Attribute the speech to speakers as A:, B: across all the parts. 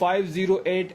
A: 508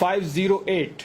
A: 508।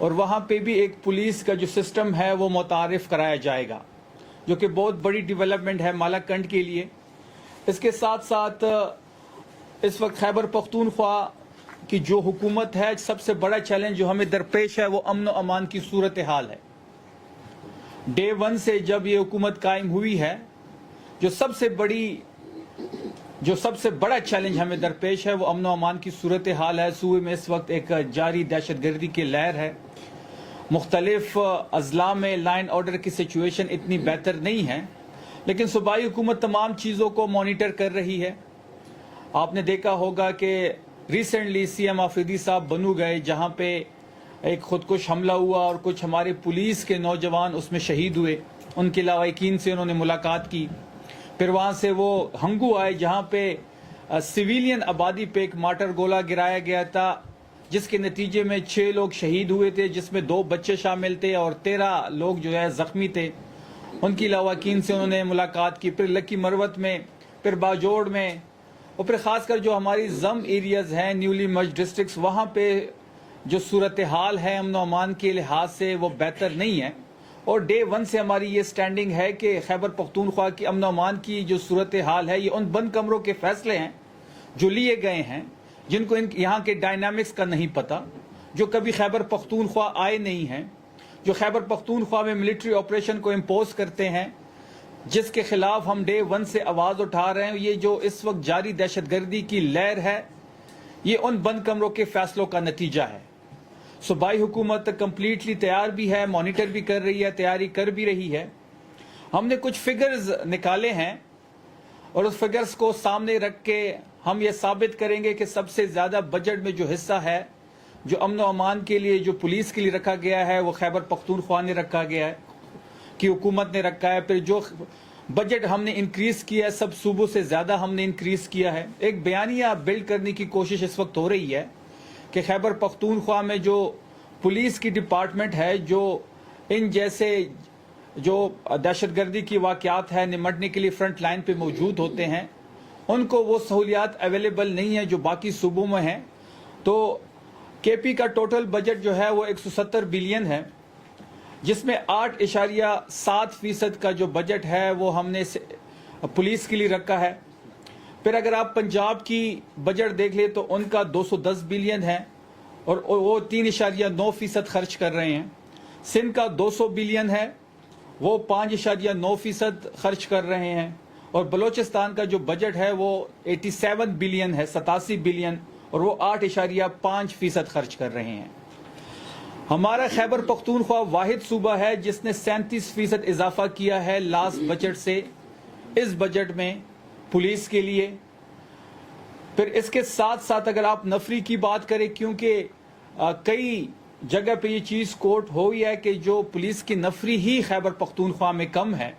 A: اور وہاں پہ بھی ایک پولیس کا جو سسٹم ہے وہ متعارف کرایا جائے گا، جو کہ بہت بڑی ڈیولپمنٹ ہے مالاکنڈ کے لیے۔ اس کے ساتھ ساتھ اس وقت خیبر پختونخوا کی جو حکومت ہے، سب سے بڑا چیلنج جو ہمیں درپیش ہے وہ امن و امان کی صورتحال ہے۔ ڈے ون سے جب یہ حکومت قائم ہوئی ہے، جو سب سے بڑا چیلنج ہمیں درپیش ہے وہ امن و امان کی صورتحال ہے۔ صوبے میں اس وقت ایک جاری دہشت گردی کی لہر ہے۔ مختلف اضلاع میں لائن آرڈر کی سچویشن اتنی بہتر نہیں ہے، لیکن صوبائی حکومت تمام چیزوں کو مانیٹر کر رہی ہے۔ آپ نے دیکھا ہوگا کہ ریسنٹلی سی ایم آفریدی صاحب بنو گئے، جہاں پہ ایک خودکش حملہ ہوا اور کچھ ہمارے پولیس کے نوجوان اس میں شہید ہوئے۔ ان کے لواحقین سے انہوں نے ملاقات کی۔ پھر وہاں سے وہ ہنگو آئے، جہاں پہ سویلین آبادی پہ ایک مارٹر گولہ گرایا گیا تھا، جس کے نتیجے میں 6 لوگ شہید ہوئے تھے، جس میں 2 بچے شامل تھے اور 13 لوگ جو ہے زخمی تھے۔ ان کی لواحقین سے انہوں نے ملاقات کی۔ پھر لکی مروت میں، پھر باجوڑ میں، اور پھر خاص کر جو ہماری زم ایریاز ہیں، نیولی مرج ڈسٹرکٹس، وہاں پہ جو صورتحال ہے امن و امان کے لحاظ سے وہ بہتر نہیں ہے۔ اور ڈے ون سے ہماری یہ سٹینڈنگ ہے کہ خیبر پختونخوا کی امن و امان کی جو صورتحال ہے، یہ ان بند کمروں کے فیصلے ہیں جو لیے گئے ہیں، جن کو یہاں کے ڈائنامکس کا نہیں پتہ، جو کبھی خیبر پختونخوا آئے نہیں ہیں، جو خیبر پختونخوا میں ملٹری آپریشن کو امپوز کرتے ہیں، جس کے خلاف ہم ڈے ون سے آواز اٹھا رہے ہیں۔ یہ جو اس وقت جاری دہشت گردی کی لہر ہے، یہ ان بند کمروں کے فیصلوں کا نتیجہ ہے۔ صوبائی حکومت کمپلیٹلی تیار بھی ہے، مانیٹر بھی کر رہی ہے، تیاری کر بھی رہی ہے۔ ہم نے کچھ فگرز نکالے ہیں اور اس فگرز کو سامنے رکھ کے ہم یہ ثابت کریں گے کہ سب سے زیادہ بجٹ میں جو حصہ ہے، جو امن و امان کے لیے، جو پولیس کے لیے رکھا گیا ہے، وہ خیبر پختونخوا نے رکھا گیا ہے، کی حکومت نے رکھا ہے۔ پھر جو بجٹ ہم نے انکریز کیا ہے، سب صوبوں سے زیادہ ہم نے انکریز کیا ہے۔ ایک بیانیہ بلڈ کرنے کی کوشش اس وقت ہو رہی ہے کہ خیبر پختونخوا میں جو پولیس کی ڈپارٹمنٹ ہے، جو ان جیسے جو دہشت گردی کی واقعات ہے نمٹنے کے لیے فرنٹ لائن پہ موجود ہوتے ہیں، ان کو وہ سہولیات اویلیبل نہیں ہیں جو باقی صوبوں میں ہیں۔ تو کے پی کا ٹوٹل بجٹ جو ہے وہ 170 بلین ہے، جس میں 8.7% کا جو بجٹ ہے وہ ہم نے پولیس کے لیے رکھا ہے۔ پھر اگر آپ پنجاب کی بجٹ دیکھ لیں تو ان کا 210 بلین ہے اور وہ 3.9% خرچ کر رہے ہیں۔ سندھ کا 200 بلین ہے، وہ 5.9% خرچ کر رہے ہیں۔ اور بلوچستان کا جو بجٹ ہے وہ 87 بلین ہے، 87 بلین، اور وہ 8.5% خرچ کر رہے ہیں۔ ہمارا خیبر پختونخوا واحد صوبہ ہے جس نے 37% اضافہ کیا ہے لاسٹ بجٹ سے اس بجٹ میں پولیس کے لیے۔ پھر اس کے ساتھ ساتھ اگر آپ نفری کی بات کریں، کیونکہ کئی جگہ پہ یہ چیز کوٹ ہوئی ہے کہ جو پولیس کی نفری ہی خیبر پختونخوا میں کم ہے۔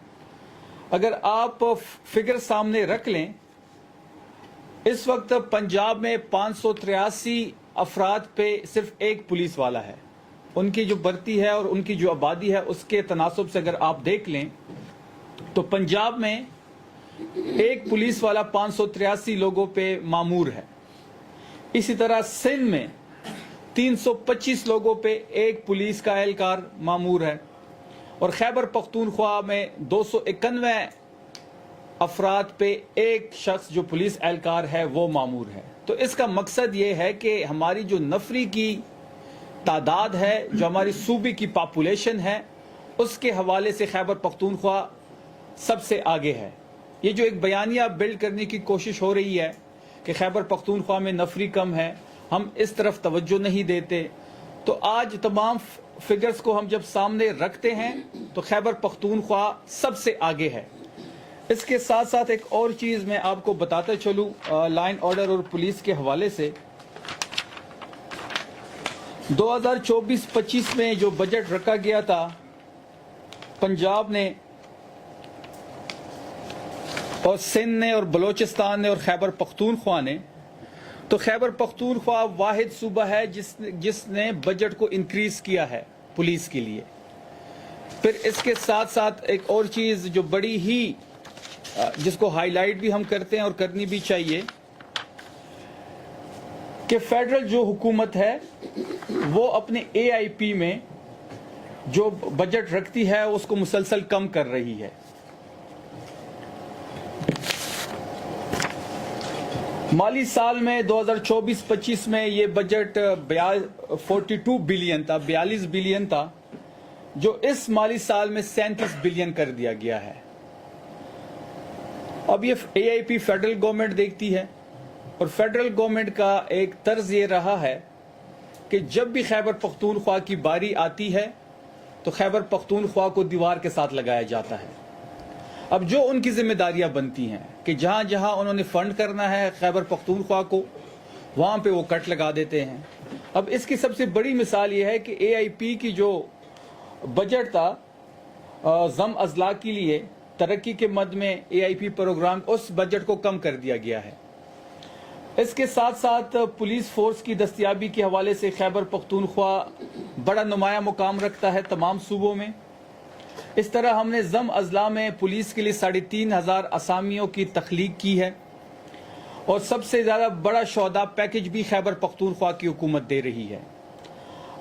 A: اگر آپ فگر سامنے رکھ لیں، اس وقت پنجاب میں 583 افراد پہ صرف ایک پولیس والا ہے۔ ان کی جو بھرتی ہے اور ان کی جو آبادی ہے، اس کے تناسب سے اگر آپ دیکھ لیں تو پنجاب میں ایک پولیس والا 583 لوگوں پہ مامور ہے۔ اسی طرح سندھ میں 325 لوگوں پہ ایک پولیس کا اہلکار مامور ہے، اور خیبر پختونخوا میں 291 افراد پہ ایک شخص جو پولیس اہلکار ہے وہ مامور ہے۔ تو اس کا مقصد یہ ہے کہ ہماری جو نفری کی تعداد ہے، جو ہماری صوبے کی پاپولیشن ہے، اس کے حوالے سے خیبر پختونخوا سب سے آگے ہے۔ یہ جو ایک بیانیہ بلڈ کرنے کی کوشش ہو رہی ہے کہ خیبر پختونخوا میں نفری کم ہے، ہم اس طرف توجہ نہیں دیتے، تو آج تمام فگرز کو ہم جب سامنے رکھتے ہیں تو خیبر پختونخوا سب سے آگے ہے۔ اس کے ساتھ ساتھ ایک اور چیز میں آپ کو بتاتا چلوں لائن آرڈر اور پولیس کے حوالے سے۔ 2024-25 میں جو بجٹ رکھا گیا تھا پنجاب نے اور سندھ نے اور بلوچستان نے اور خیبر پختونخوا نے، تو خیبر پختونخوا واحد صوبہ ہے جس نے بجٹ کو انکریز کیا ہے پولیس کے لیے۔ پھر اس کے ساتھ ساتھ ایک اور چیز جو بڑی ہی جس کو ہائی لائٹ بھی ہم کرتے ہیں اور کرنی بھی چاہیے کہ فیڈرل جو حکومت ہے وہ اپنے AIP میں جو بجٹ رکھتی ہے اس کو مسلسل کم کر رہی ہے. مالی سال میں 2024-25 میں یہ بجٹ 42 بلین تھا، 42 بلین تھا، جو اس مالی سال میں 37 بلین کر دیا گیا ہے. اب یہ AIP فیڈرل گورنمنٹ دیکھتی ہے، اور فیڈرل گورنمنٹ کا ایک طرز یہ رہا ہے کہ جب بھی خیبر پختونخوا کی باری آتی ہے تو خیبر پختونخوا کو دیوار کے ساتھ لگایا جاتا ہے. اب جو ان کی ذمہ داریاں بنتی ہیں کہ جہاں جہاں انہوں نے فنڈ کرنا ہے خیبر پختونخوا کو، وہاں پہ وہ کٹ لگا دیتے ہیں. اب اس کی سب سے بڑی مثال یہ ہے کہ AIP کی جو بجٹ تھا ضم اضلاع کے لیے ترقی کے مد میں AIP پروگرام، اس بجٹ کو کم کر دیا گیا ہے. اس کے ساتھ ساتھ پولیس فورس کی دستیابی کے حوالے سے خیبر پختونخوا بڑا نمایاں مقام رکھتا ہے تمام صوبوں میں. اس طرح ہم نے ضم اضلاع میں پولیس کے لیے 3500 اسامیوں کی تخلیق کی ہے، اور سب سے زیادہ بڑا شہداء پیکج بھی خیبر پختونخوا کی حکومت دے رہی ہے.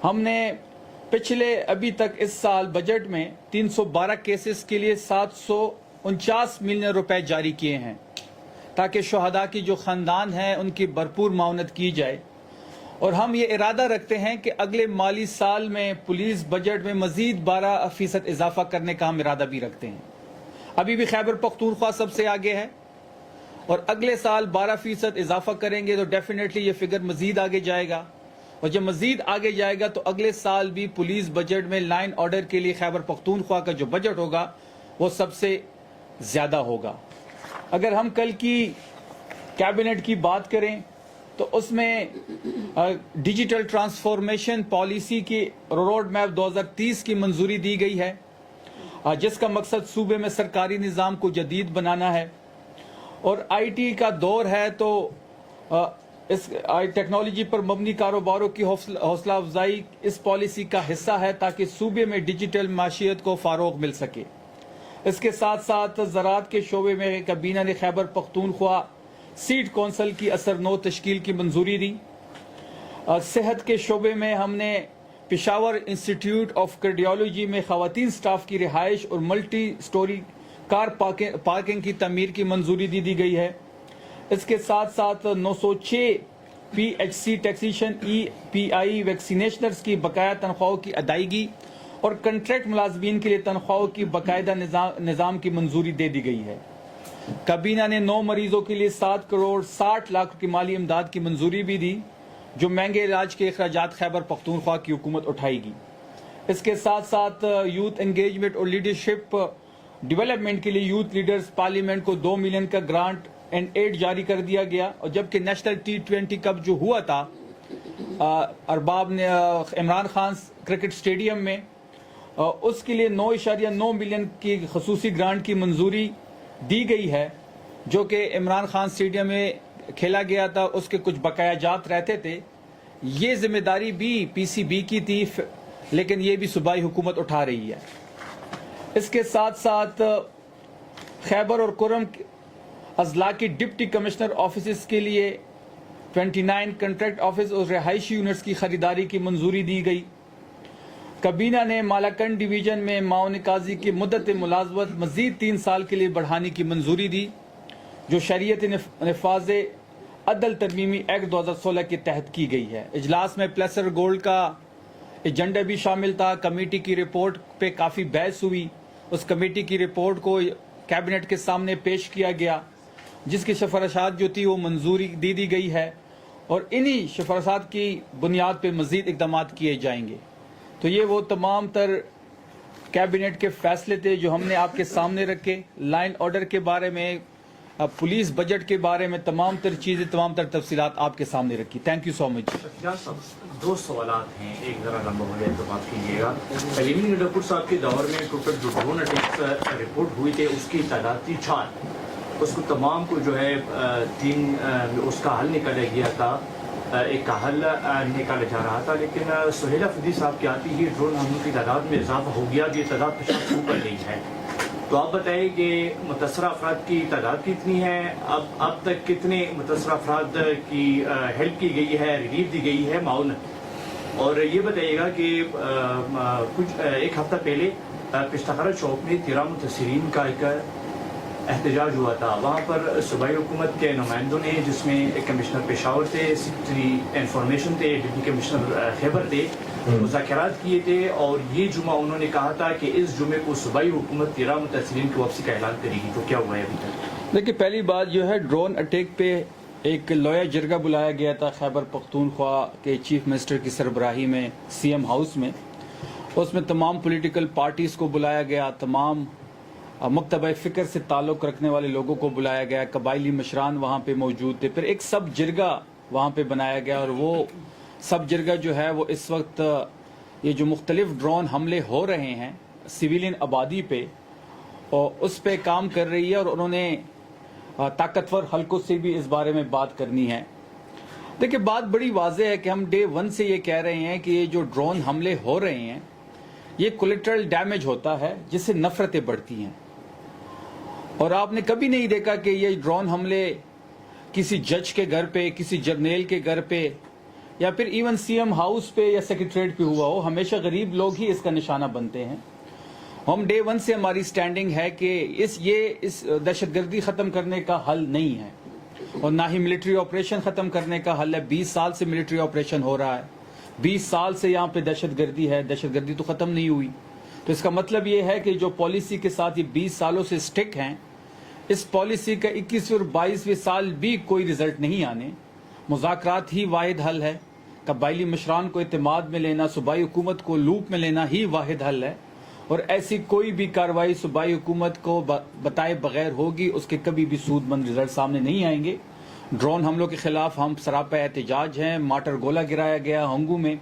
A: ہم نے پچھلے ابھی تک اس سال بجٹ میں 312 کیسز کے لیے 749 ملین روپے جاری کیے ہیں تاکہ شہداء کی جو خاندان ہیں ان کی بھرپور معاونت کی جائے. اور ہم یہ ارادہ رکھتے ہیں کہ اگلے مالی سال میں پولیس بجٹ میں مزید 12% اضافہ کرنے کا ہم ارادہ بھی رکھتے ہیں. ابھی بھی خیبر پختونخوا سب سے آگے ہے، اور اگلے سال 12% اضافہ کریں گے تو ڈیفینیٹلی یہ فگر مزید آگے جائے گا، اور جب مزید آگے جائے گا تو اگلے سال بھی پولیس بجٹ میں لائن آرڈر کے لیے خیبر پختونخوا کا جو بجٹ ہوگا وہ سب سے زیادہ ہوگا. اگر ہم کل کی کیبنٹ کی بات کریں تو اس میں ڈیجیٹل ٹرانسفارمیشن پالیسی کی روڈ میپ 2030 کی منظوری دی گئی ہے، جس کا مقصد صوبے میں سرکاری نظام کو جدید بنانا ہے. اور IT کا دور ہے تو اس ٹیکنالوجی پر مبنی کاروباروں کی حوصلہ افزائی اس پالیسی کا حصہ ہے تاکہ صوبے میں ڈیجیٹل معیشت کو فروغ مل سکے. اس کے ساتھ ساتھ زراعت کے شعبے میں کابینہ نے خیبر پختونخوا سیڈ کونسل کی اثرنو تشکیل کی منظوری دی. صحت کے شعبے میں ہم نے پشاور انسٹیٹیوٹ آف کارڈیالوجی میں خواتین سٹاف کی رہائش اور ملٹی سٹوری کار پارکنگ کی تعمیر کی منظوری دی گئی ہے. اس کے ساتھ ساتھ 906 PHC ٹیکسیشن EPI ویکسینیشنرز کی بقایا تنخواہوں کی ادائیگی اور کنٹریکٹ ملازمین کے لیے تنخواہوں کی باقاعدہ نظام کی منظوری دے دی گئی ہے. کابینہ نے 9 مریضوں کے لیے 7 کروڑ 60 لاکھ کی مالی امداد کی منظوری بھی دی، جو مہنگے علاج کے اخراجات خیبر پختونخوا کی حکومت اٹھائے گی. اس کے ساتھ ساتھ یوتھ انگیجمنٹ اور لیڈرشپ ڈیولپمنٹ کے لیے یوتھ لیڈرز پارلیمنٹ کو 2 ملین کا گرانٹ اینڈ ایڈ جاری کر دیا گیا. اور جبکہ نیشنل T20 کپ جو ہوا تھا ارباب نے عمران خان کرکٹ اسٹیڈیم میں، اس کے لیے 9.9 ملین کی خصوصی گرانٹ کی منظوری دی گئی ہے، جو کہ عمران خان اسٹیڈیم میں کھیلا گیا تھا. اس کے کچھ بقایا جات رہتے تھے، یہ ذمہ داری بھی PCB کی تھی، لیکن یہ بھی صوبائی حکومت اٹھا رہی ہے. اس کے ساتھ ساتھ خیبر اور کرم اضلاع کی ڈپٹی کمشنر آفیسز کے لیے 29 کنٹریکٹ آفس اور رہائشی یونٹس کی خریداری کی منظوری دی گئی. کابینہ نے مالاکنڈ ڈویژن میں معاون قاضی کی مدت ملازمت مزید 3 سال کے لیے بڑھانے کی منظوری دی، جو شریعت نفاذ عدل ترمیمی ایکٹ 2016 کے تحت کی گئی ہے. اجلاس میں پلیسر گولڈ کا ایجنڈا بھی شامل تھا. کمیٹی کی رپورٹ پہ کافی بحث ہوئی. اس کمیٹی کی رپورٹ کو کیبنٹ کے سامنے پیش کیا گیا، جس کی سفارشات جو تھی وہ منظوری دی گئی ہے، اور انہی سفارشات کی بنیاد پہ مزید اقدامات کیے جائیں گے. تو یہ وہ تمام تر کیبنٹ کے فیصلے تھے جو ہم نے آپ کے سامنے رکھے. لائن آرڈر کے بارے میں، پولیس بجٹ کے بارے میں تمام تر چیزیں، تمام تر تفصیلات آپ کے سامنے رکھی. تھینک یو سو مچ.
B: دو سوالات ہیں، ایک ذرا لمبا ہو جائے تو بات کیجیے گا. علیمی ڈاکٹر صاحب کے دور میں ٹوٹل جو ڈرون اٹیکس رپورٹ ہوئی تھے اس کی تعداد تھی 4. اس کو تمام کو جو ہے 3 اس کا حل نکالا گیا تھا، ایک کا حل نکالا جا رہا تھا. لیکن سہیلہ فدی صاحب کی آتی ہی ڈرون حملوں کی تعداد میں اضافہ ہو گیا، یہ تعداد 50 کو کر گئی ہے. تو آپ بتائیں کہ متاثرہ افراد کی تعداد کتنی ہے، اب تک کتنے متاثرہ افراد کی ہیلپ کی گئی ہے، ریلیف دی گئی ہے معاونت، اور یہ بتائیے گا کہ کچھ ایک ہفتہ پہلے پشتخرا چوک میں 13 متاثرین کا ایک احتجاج ہوا تھا، وہاں پر صوبائی حکومت کے نمائندوں نے، جس میں کمشنر پشاور تھے، سیکرٹری انفارمیشن تھے، ڈپٹی کمشنر خیبر تھے، مذاکرات کیے تھے، اور یہ جمعہ انہوں نے کہا تھا کہ اس جمعے کو صوبائی حکومت 13 متاثرین کی واپسی کا اعلان کرے گی. تو کیا ہوا ہے ابھی تک؟
A: دیکھیے، پہلی بات جو ہے ڈرون اٹیک پہ ایک لویا جرگہ بلایا گیا تھا خیبر پختونخوا کے چیف منسٹر کی سربراہی میں سی ایم ہاؤس میں. اس میں تمام پولیٹیکل پارٹیز کو بلایا گیا، تمام مکتبہ فکر سے تعلق رکھنے والے لوگوں کو بلایا گیا، قبائلی مشران وہاں پہ موجود تھے. پھر ایک سب جرگہ وہاں پہ بنایا گیا، اور وہ سب جرگہ جو ہے وہ اس وقت یہ جو مختلف ڈرون حملے ہو رہے ہیں سویلین آبادی پہ، اور اس پہ کام کر رہی ہے، اور انہوں نے طاقتور حلقوں سے بھی اس بارے میں بات کرنی ہے. دیکھیں، بات بڑی واضح ہے کہ ہم ڈے 1 سے یہ کہہ رہے ہیں کہ یہ جو ڈرون حملے ہو رہے ہیں یہ کولیٹرل ڈیمیج ہوتا ہے، جس سے نفرتیں بڑھتی ہیں. اور آپ نے کبھی نہیں دیکھا کہ یہ ڈرون حملے کسی جج کے گھر پہ، کسی جرنیل کے گھر پہ، یا پھر ایون سی ایم ہاؤس پہ یا سیکریٹریٹ پہ ہوا ہو. ہمیشہ غریب لوگ ہی اس کا نشانہ بنتے ہیں. ہم ڈے 1 سے ہماری سٹینڈنگ ہے کہ اس دہشت گردی ختم کرنے کا حل نہیں ہے، اور نہ ہی ملٹری آپریشن ختم کرنے کا حل ہے. 20 سال سے ملٹری آپریشن ہو رہا ہے، 20 سال سے یہاں پہ دہشت گردی ہے، دہشت گردی تو ختم نہیں ہوئی. تو اس کا مطلب یہ ہے کہ جو پالیسی کے ساتھ یہ 20 سالوں سے سٹک ہیں، اس پالیسی کا 21 اور 22ویں سال بھی کوئی رزلٹ نہیں آنے. مذاکرات ہی واحد حل ہے، قبائلی مشران کو اعتماد میں لینا، صوبائی حکومت کو لوپ میں لینا ہی واحد حل ہے. اور ایسی کوئی بھی کارروائی صوبائی حکومت کو بتائے بغیر ہوگی، اس کے کبھی بھی سود مند رزلٹ سامنے نہیں آئیں گے. ڈرون حملوں کے خلاف ہم سراپا احتجاج ہیں. مارٹر گولہ گرایا گیا ہنگو میں.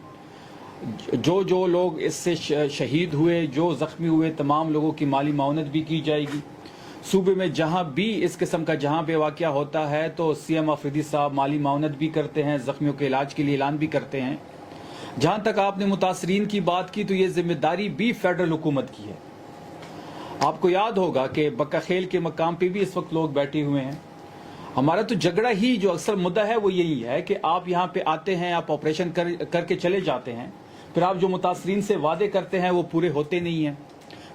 A: جو لوگ اس سے شہید ہوئے، جو زخمی ہوئے، تمام لوگوں کی مالی معاونت بھی کی جائے گی. صوبے میں جہاں بھی اس قسم کا جہاں پہ واقعہ ہوتا ہے تو سی ایم آفریدی صاحب مالی معاونت بھی کرتے ہیں، زخمیوں کے علاج کے لیے اعلان بھی کرتے ہیں. جہاں تک آپ نے متاثرین کی بات کی تو یہ ذمہ داری بھی فیڈرل حکومت کی ہے. آپ کو یاد ہوگا کہ بکا خیل کے مقام پہ بھی اس وقت لوگ بیٹھے ہوئے ہیں. ہمارا تو جھگڑا ہی جو اکثر مدعا ہے وہ یہی ہے کہ آپ یہاں پہ آتے ہیں، آپ آپریشن کر کے چلے جاتے ہیں، پھر آپ جو متاثرین سے وعدے کرتے ہیں وہ پورے ہوتے نہیں ہیں.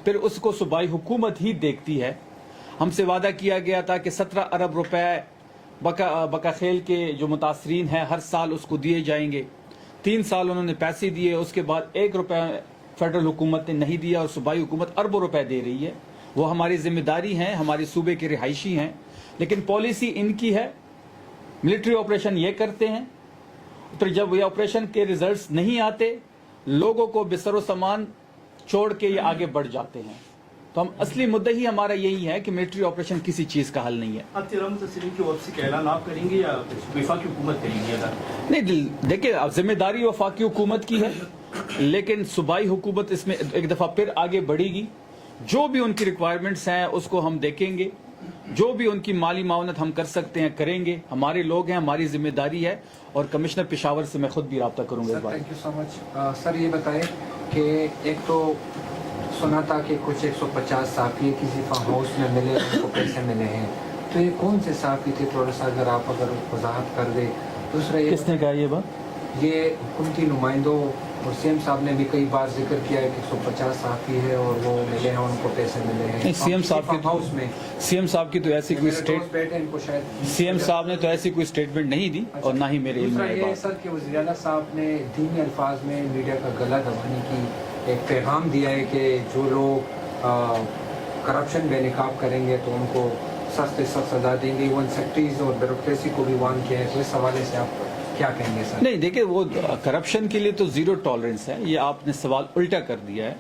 A: پھر اس کو صوبائی حکومت ہی دیکھتی ہے. ہم سے وعدہ کیا گیا تھا کہ 17 ارب روپے بکا خیل کے جو متاثرین ہیں ہر سال اس کو دیے جائیں گے. 3 سال انہوں نے پیسے دیے، اس کے بعد 1 روپے فیڈرل حکومت نے نہیں دیا، اور صوبائی حکومت اربوں روپے دے رہی ہے. وہ ہماری ذمہ داری ہیں، ہمارے صوبے کے رہائشی ہیں، لیکن پالیسی ان کی ہے. ملٹری آپریشن یہ کرتے ہیں، پھر جب یہ آپریشن کے ریزلٹس نہیں آتے، لوگوں کو بسر و سامان چھوڑ کے یہ آگے بڑھ جاتے ہیں. تو ہم اصلی مدعا ہی ہمارا یہی ہے کہ ملٹری آپریشن کسی چیز کا حل نہیں ہے.
B: اب 13 متاثرین کی واپسی کا اعلان آپ کریں گے یا وفاقی حکومت کریں گے؟
A: نہیں، دیکھیں، ذمہ داری وفاقی حکومت کی ہے، لیکن صوبائی حکومت اس میں ایک دفعہ پھر آگے بڑھے گی. جو بھی ان کی ریکوائرمنٹس ہیں اس کو ہم دیکھیں گے، جو بھی ان کی مالی معاونت ہم کر سکتے ہیں کریں گے. ہمارے لوگ ہیں، ہماری ذمہ داری ہے، اور کمشنر پشاور سے میں خود بھی رابطہ کروں گا.
C: تھینک یو سو مچ. سر یہ بتائیں کہ ایک تو سنا تھا کہ کچھ 150 صحافی کسی فارم ہاؤس میں ملے، ان کو پیسے ملے ہیں، تو یہ کون سے صحافی تھے؟ تھوڑا سا اگر وضاحت کر دیں. دوسرا یہ
A: کس نے کہا یہ بات؟
C: یہ حکومتی نمائندوں اور سی ایم صاحب نے بھی کئی بار ذکر کیا ہے کہ 150 صحافی ہے اور وہ ملے ہیں، ان کو پیسے ملے ہیں.
A: سی ایم صاحب کی تو ایسی کوئی سی ایم صاحب نے تو ایسی کوئی اسٹیٹمنٹ نہیں دی، اور نہ ہی میرے علم میں
C: یہ سر کہ وزیر اعلیٰ صاحب نے دینی الفاظ میں میڈیا کا گلا دبانے کی ایک پیغام دیا ہے کہ جو لوگ کرپشن بے نقاب کریں گے تو ان کو سخت سے سخت سزا دیں گے. ایون سیکٹریز اور بیوروکریسی کو بھی وارن کیا ہے. تو اس حوالے سے آپ کیا کہیں گے سر؟
A: نہیں، دیکھیں، وہ کرپشن کے لیے تو زیرو ٹالرنس ہے. یہ آپ نے سوال الٹا کر دیا ہے.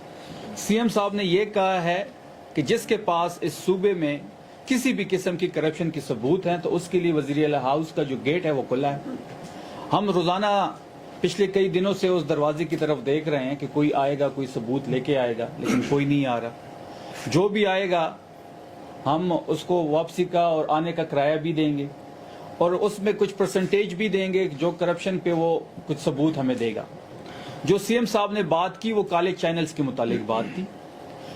A: سی ایم صاحب نے یہ کہا ہے کہ جس کے پاس اس صوبے میں کسی بھی قسم کی کرپشن کی ثبوت ہیں تو اس کے لیے وزیر اعلیٰ ہاؤس کا جو گیٹ ہے وہ کھلا ہے. ہم روزانہ پچھلے کئی دنوں سے اس دروازے کی طرف دیکھ رہے ہیں کہ کوئی آئے گا، کوئی ثبوت لے کے آئے گا، لیکن کوئی نہیں آ رہا. جو بھی آئے گا ہم اس کو واپسی کا اور آنے کا کرایہ بھی دیں گے، اور اس میں کچھ پرسنٹیج بھی دیں گے جو کرپشن پہ وہ کچھ ثبوت ہمیں دے گا. جو سی ایم صاحب نے بات کی وہ کالے چینلز کے متعلق بات تھی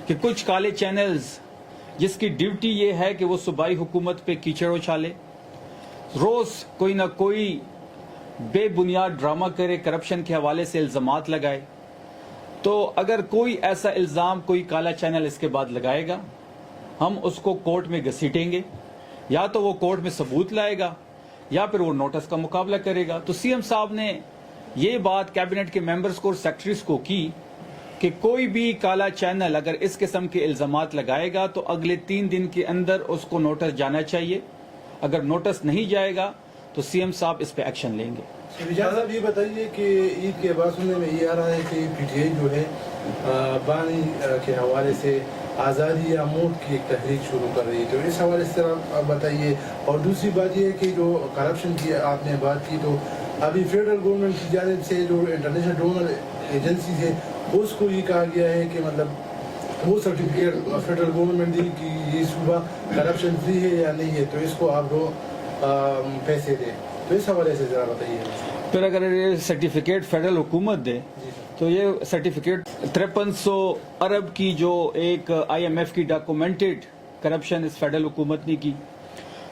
A: کہ کچھ کالے چینلز جس کی ڈیوٹی یہ ہے کہ وہ صوبائی حکومت پہ کیچڑ اچھالے، روز کوئی نہ کوئی بے بنیاد ڈرامہ کرے، کرپشن کے حوالے سے الزامات لگائے. تو اگر کوئی ایسا الزام کوئی کالا چینل اس کے بعد لگائے گا، ہم اس کو کورٹ میں گھسیٹیں گے. یا تو وہ کورٹ میں ثبوت لائے گا یا پھر وہ نوٹس کا مقابلہ کرے گا. تو سی ایم صاحب نے یہ بات کیبنٹ کے ممبرز کو اور سیکرٹریز کو کی کہ کوئی بھی کالا چینل اگر اس قسم کے الزامات لگائے گا تو اگلے 3 دن کے اندر اس کو نوٹس جانا چاہیے. اگر نوٹس نہیں جائے گا تو سی ایم صاحب اس پہ ایکشن لیں گے.
D: رجال صاحب یہ بتائیے کہ عید کے بعد سننے میں یہ آ رہا ہے کہ پی ٹی آئی جو ہے بانی کے حوالے سے آزادی یا موت کی ایک تحریک شروع کر رہی ہے، تو اس حوالے سے آپ بتائیے. اور دوسری بات یہ ہے کہ جو کرپشن کی آپ نے بات کی، تو ابھی فیڈرل گورنمنٹ کی جانب سے جو انٹرنیشنل ڈونر ایجنسیز ہے اس کو یہ کہا گیا ہے کہ مطلب وہ سرٹیفکیٹ فیڈرل گورنمنٹ دی کہ یہ صوبہ کرپشن فری ہے یا نہیں ہے، تو اس کو آپ کو پیسے دیں. تو اس حوالے سے ذرا بتائیے.
A: پھر اگر یہ سرٹیفکیٹ فیڈرل حکومت دے تو یہ سرٹیفکیٹ 5300 ارب کی جو ایک آئی ایم ایف کی ڈاکومنٹڈ کرپشن اس فیڈرل حکومت نے کی.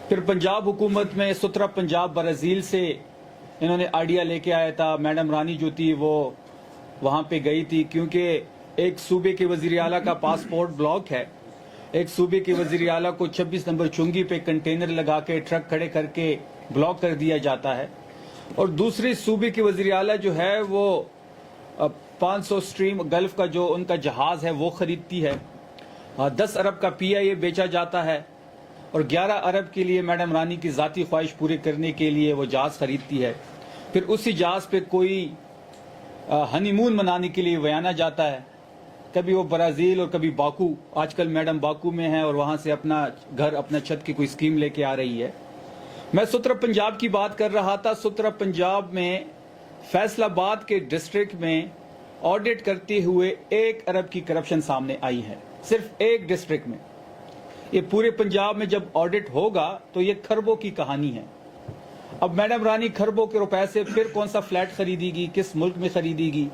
A: پھر پنجاب حکومت میں سترہ پنجاب برازیل سے انہوں نے آئیڈیا لے کے آیا تھا. میڈم رانی جو تھی وہ وہاں پہ گئی تھی کیونکہ ایک صوبے کے وزیر اعلیٰ کا پاسپورٹ بلاک ہے. ایک صوبے کے وزیر اعلیٰ کو 26 نمبر چنگی پہ کنٹینر لگا کے ٹرک کھڑے کر کے بلاک کر دیا جاتا ہے، اور دوسری صوبے کے وزیر اعلیٰ جو ہے وہ 500 سٹریم گلف کا جو ان کا جہاز ہے وہ خریدتی ہے. 10 ارب کا پی آئی اے بیچا جاتا ہے اور 11 ارب کے لیے میڈم رانی کی ذاتی خواہش پوری کرنے کے لیے وہ جہاز خریدتی ہے. پھر اسی جہاز پہ کوئی ہنی مون منانے کے لیے ویانا جاتا ہے، کبھی وہ برازیل اور کبھی باکو. آج کل میڈم باکو میں ہے اور وہاں سے اپنا گھر اپنا چھت کی کوئی اسکیم لے کے آ رہی ہے. میں سترہ پنجاب کی بات کر رہا تھا. سترہ پنجاب میں فیصل آباد کے ڈسٹرکٹ میں آڈٹ کرتے ہوئے 1 ارب کی کرپشن سامنے آئی ہے، صرف ایک ڈسٹرکٹ میں. یہ پورے پنجاب میں جب آڈٹ ہوگا تو یہ کھربوں کی کہانی ہے. اب میڈم رانی کھربوں کے روپے سے پھر کون سا فلیٹ خریدے گی، کس ملک میں خریدے گی،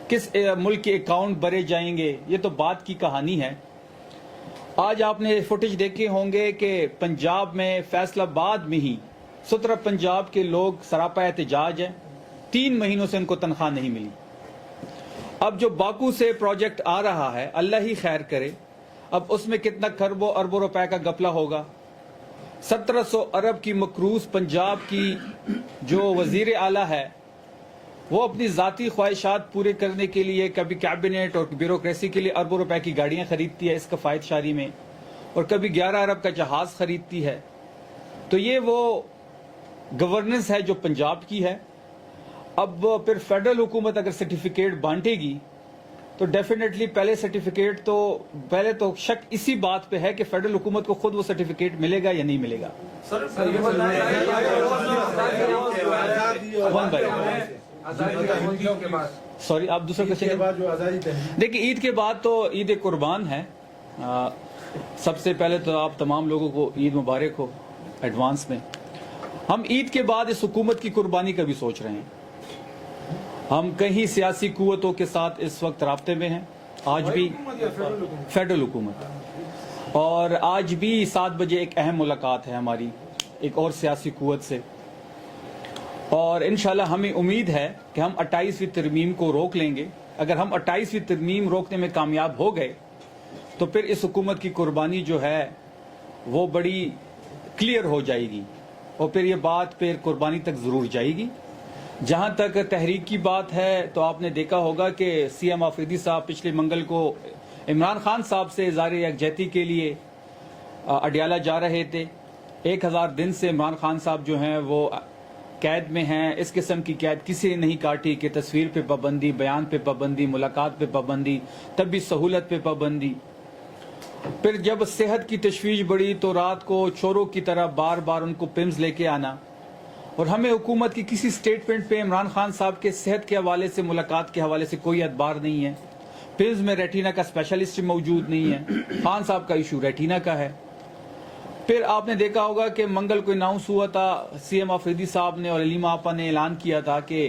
A: کس ملک کے اکاؤنٹ بھرے جائیں گے، یہ تو بات کی کہانی ہے. آج آپ نے فوٹیج دیکھے ہوں گے کہ پنجاب میں فیصل آباد میں ہی 17 پنجاب کے لوگ سراپا احتجاج ہیں. 3 مہینوں سے ان کو تنخواہ نہیں ملی. اب جو باکو سے پروجیکٹ آ رہا ہے اللہ ہی خیر کرے، اب اس میں کتنا کھربوں اربوں روپے کا گپلا ہوگا. 1700 ارب کی مقروض پنجاب کی جو وزیر اعلیٰ ہے وہ اپنی ذاتی خواہشات پورے کرنے کے لیے کبھی کیبنٹ اور بیوروکریسی کے لیے اربوں روپے کی گاڑیاں خریدتی ہے اس کفایت شاری میں، اور کبھی 11 ارب کا جہاز خریدتی ہے. تو یہ وہ گورننس ہے جو پنجاب کی ہے. اب پھر فیڈرل حکومت اگر سرٹیفکیٹ بانٹے گی تو ڈیفینیٹلی پہلے تو شک اسی بات پہ ہے کہ فیڈرل حکومت کو خود وہ سرٹیفکیٹ ملے گا یا نہیں ملے گا. سوری آپ دوسرا کوشچن. دیکھیں عید کے بعد تو عید قربان ہے. سب سے پہلے تو آپ تمام لوگوں کو عید مبارک ہو ایڈوانس میں. ہم عید کے بعد اس حکومت کی قربانی کا بھی سوچ رہے ہیں. ہم کئی سیاسی قوتوں کے ساتھ اس وقت رابطے میں ہیں. آج بھی فیڈرل حکومت، اور آج بھی 7 بجے ایک اہم ملاقات ہے ہماری ایک اور سیاسی قوت سے، اور انشاءاللہ ہمیں امید ہے کہ ہم 28ویں ترمیم کو روک لیں گے. اگر ہم 28ویں ترمیم روکنے میں کامیاب ہو گئے تو پھر اس حکومت کی قربانی جو ہے وہ بڑی کلیئر ہو جائے گی، اور پھر یہ بات پھر قربانی تک ضرور جائے گی. جہاں تک تحریک کی بات ہے تو آپ نے دیکھا ہوگا کہ سی ایم آفریدی صاحب پچھلے منگل کو عمران خان صاحب سے اظہار یکجہتی کے لیے اڈیالہ جا رہے تھے. 1000 دن سے عمران خان صاحب جو ہیں وہ قید میں ہیں. اس قسم کی قید کسی نے نہیں کاٹی کہ تصویر پہ پابندی، بیان پہ پابندی، ملاقات پہ پابندی، طبی سہولت پہ پابندی. پھر جب صحت کی تشویش بڑھی تو رات کو چوروں کی طرح بار بار ان کو پمز لے کے آنا. اور ہمیں حکومت کی کسی سٹیٹمنٹ پہ عمران خان صاحب کے صحت کے حوالے سے، ملاقات کے حوالے سے کوئی اعتبار نہیں ہے. پمز میں ریٹینا کا اسپیشلسٹ موجود نہیں ہے. خان صاحب کا ایشو ریٹینا کا ہے. پھر آپ نے دیکھا ہوگا کہ منگل کو اناؤنس ہوا تھا، سی ایم آفریدی صاحب نے اور علیمہ آپا نے اعلان کیا تھا کہ